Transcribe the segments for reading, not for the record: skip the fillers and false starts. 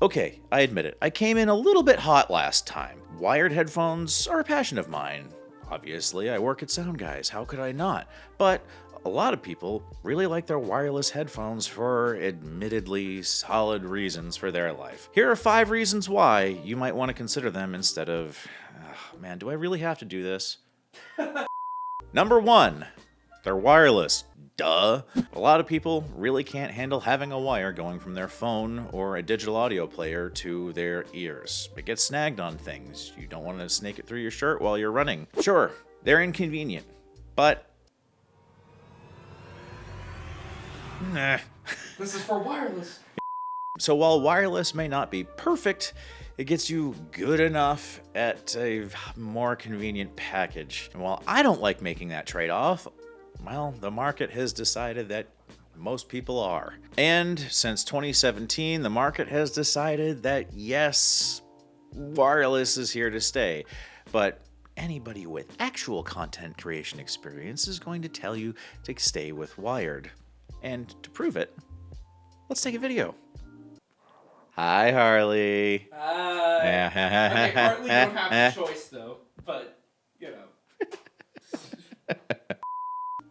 Okay, I admit it, I came in a little bit hot last time. Wired headphones are a passion of mine. Obviously, I work at SoundGuys, how could I not? But a lot of people really like their wireless headphones for admittedly solid reasons for their life. Here are 5 reasons why you might want to consider them instead of... man, do I really have to do this? Number 1, they're wireless. Duh. A lot of people really can't handle having a wire going from their phone or a digital audio player to their ears. It gets snagged on things. You don't want to snake it through your shirt while you're running. Sure, they're inconvenient, but... nah. This is for wireless. So while wireless may not be perfect, it gets you good enough at a more convenient package. And while I don't like making that trade-off, well, the market has decided that most people are. And since 2017, the market has decided that yes, wireless is here to stay. But anybody with actual content creation experience is going to tell you to stay with wired. And to prove it, let's take a video. Hi, Harley. Hi. Okay, Harley, you don't have a choice though, but, you know.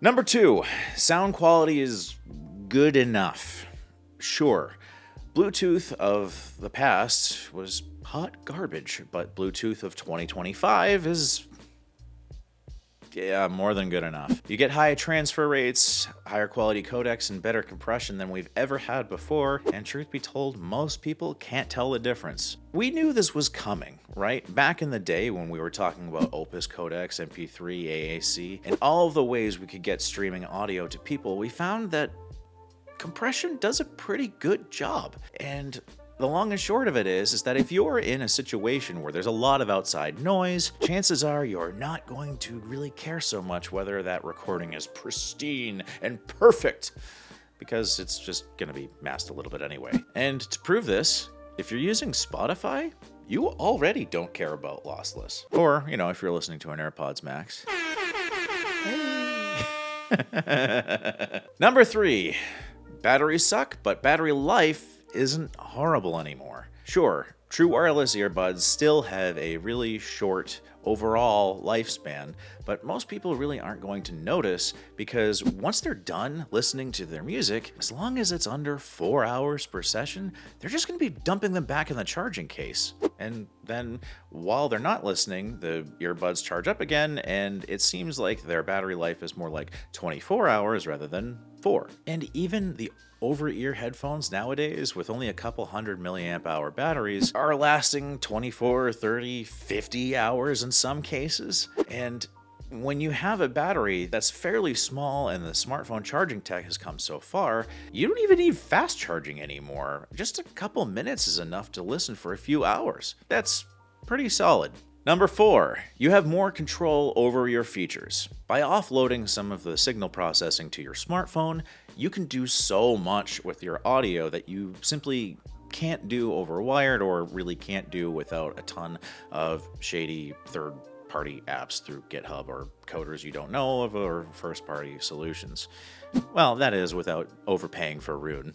Number 2, sound quality is good enough. Sure, Bluetooth of the past was hot garbage, but Bluetooth of 2025 is... yeah, more than good enough. You get high transfer rates, higher quality codecs, and better compression than we've ever had before, and truth be told, most people can't tell the difference. We knew this was coming, right? Back in the day when we were talking about Opus codecs, MP3, AAC, and all of the ways we could get streaming audio to people, we found that compression does a pretty good job. And the long and short of it is that if you're in a situation where there's a lot of outside noise, chances are you're not going to really care so much whether that recording is pristine and perfect, because it's just gonna be masked a little bit anyway. And to prove this, if you're using Spotify, you already don't care about lossless. Or, you know, if you're listening to an AirPods Max. Hey. Number 3, batteries suck, but battery life isn't horrible anymore. Sure, true wireless earbuds still have a really short overall lifespan, but most people really aren't going to notice because once they're done listening to their music, as long as it's under 4 hours per session, they're just going to be dumping them back in the charging case. And then while they're not listening, the earbuds charge up again, and it seems like their battery life is more like 24 hours rather than 4. And even the over-ear headphones nowadays with only a couple 100 milliamp hour batteries are lasting 24, 30, 50 hours in some cases. And when you have a battery that's fairly small and the smartphone charging tech has come so far, you don't even need fast charging anymore. Just a couple minutes is enough to listen for a few hours. That's pretty solid. Number 4, you have more control over your features. By offloading some of the signal processing to your smartphone, you can do so much with your audio that you simply can't do over wired or really can't do without a ton of shady third-party apps through GitHub or coders you don't know of or first-party solutions. Well, that is without overpaying for Rune.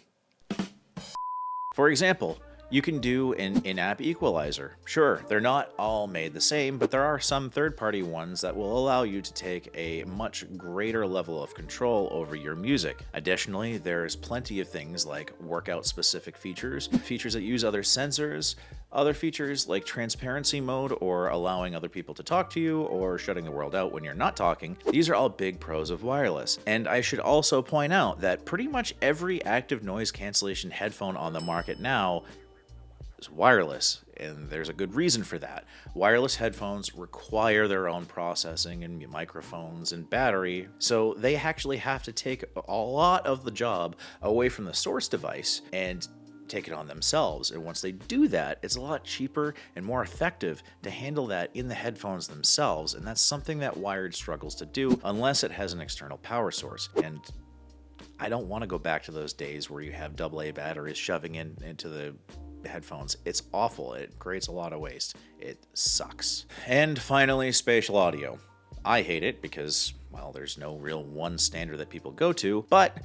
For example, you can do an in-app equalizer. Sure, they're not all made the same, but there are some third-party ones that will allow you to take a much greater level of control over your music. Additionally, there's plenty of things like workout-specific features, features that use other sensors, other features like transparency mode or allowing other people to talk to you or shutting the world out when you're not talking. These are all big pros of wireless. And I should also point out that pretty much every active noise cancellation headphone on the market now is wireless, and there's a good reason for that. Wireless headphones require their own processing and microphones and battery, so they actually have to take a lot of the job away from the source device and take it on themselves. And once they do that, it's a lot cheaper and more effective to handle that in the headphones themselves, and that's something that wired struggles to do unless it has an external power source. And I don't want to go back to those days where you have AA batteries shoving into the headphones. It's awful. It creates a lot of waste. It sucks. And finally, spatial audio. I hate it because, well, there's no real one standard that people go to, but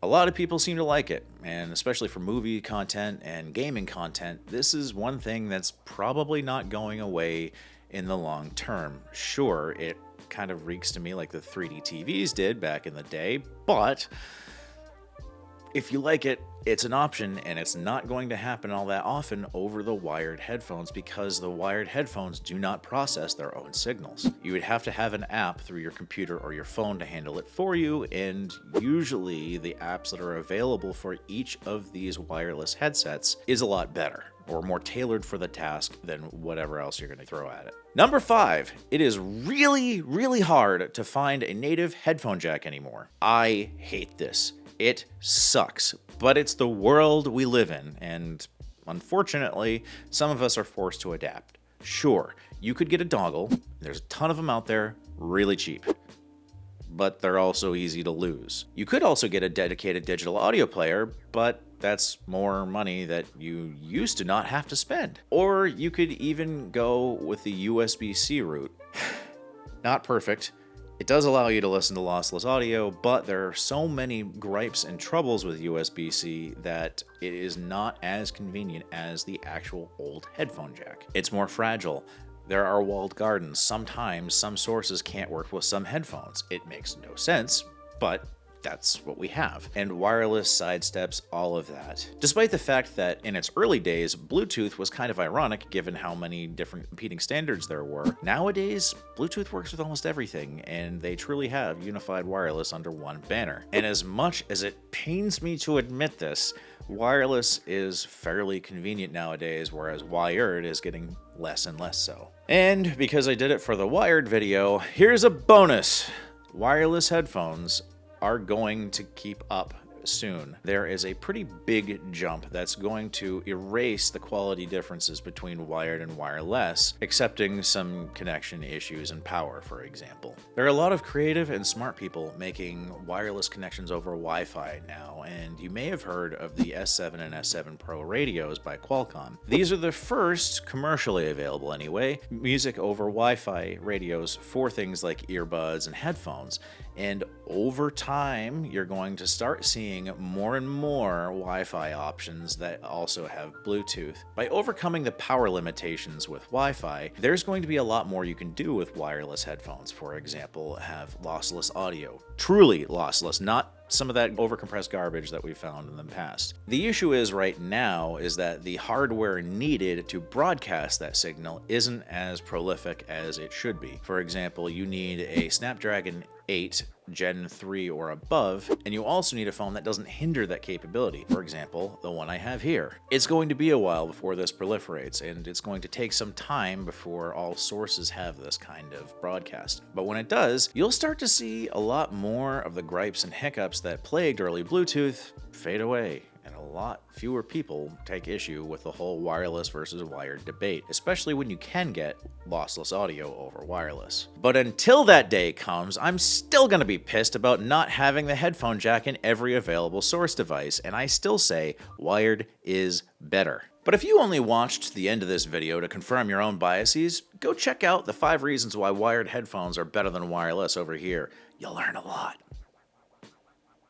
A lot of people seem to like it, and especially for movie content and gaming content, this is one thing that's probably not going away in the long term. Sure, it kind of reeks to me like the 3D TVs did back in the day, but if you like it, it's an option, and it's not going to happen all that often over the wired headphones because the wired headphones do not process their own signals. You would have to have an app through your computer or your phone to handle it for you, and usually the apps that are available for each of these wireless headsets is a lot better or more tailored for the task than whatever else you're going to throw at it. Number 5, it is really, really hard to find a native headphone jack anymore. I hate this. It sucks, but it's the world we live in, and unfortunately, some of us are forced to adapt. Sure, you could get a dongle, there's a ton of them out there, really cheap, but they're also easy to lose. You could also get a dedicated digital audio player, but that's more money that you used to not have to spend. Or you could even go with the USB-C route. Not perfect. It does allow you to listen to lossless audio, but there are so many gripes and troubles with USB-C that it is not as convenient as the actual old headphone jack. It's more fragile. There are walled gardens. Sometimes some sources can't work with some headphones. It makes no sense, but that's what we have. And wireless sidesteps all of that. Despite the fact that in its early days, Bluetooth was kind of ironic given how many different competing standards there were. Nowadays, Bluetooth works with almost everything, and they truly have unified wireless under one banner. And as much as it pains me to admit this, wireless is fairly convenient nowadays, whereas wired is getting less and less so. And because I did it for the wired video, here's a bonus. Wireless headphones are going to keep up soon. There is a pretty big jump that's going to erase the quality differences between wired and wireless, excepting some connection issues and power, for example. There are a lot of creative and smart people making wireless connections over Wi-Fi now, and you may have heard of the S7 and S7 Pro radios by Qualcomm. These are the first commercially available anyway, music over Wi-Fi radios for things like earbuds and headphones. And over time, you're going to start seeing more and more Wi-Fi options that also have Bluetooth. By overcoming the power limitations with Wi-Fi, there's going to be a lot more you can do with wireless headphones. For example, have lossless audio. Truly lossless, not some of that overcompressed garbage that we found in the past. The issue is right now is that the hardware needed to broadcast that signal isn't as prolific as it should be. For example, you need a Snapdragon 8 Gen 3 or above, and you also need a phone that doesn't hinder that capability. For example, the one I have here. It's going to be a while before this proliferates, and it's going to take some time before all sources have this kind of broadcast. But when it does, you'll start to see a lot more of the gripes and hiccups that plagued early Bluetooth fade away, and a lot fewer people take issue with the whole wireless versus wired debate, especially when you can get lossless audio over wireless. But until that day comes, I'm still going to be pissed about not having the headphone jack in every available source device, and I still say wired is better. But if you only watched the end of this video to confirm your own biases, go check out the 5 reasons why wired headphones are better than wireless over here. You'll learn a lot.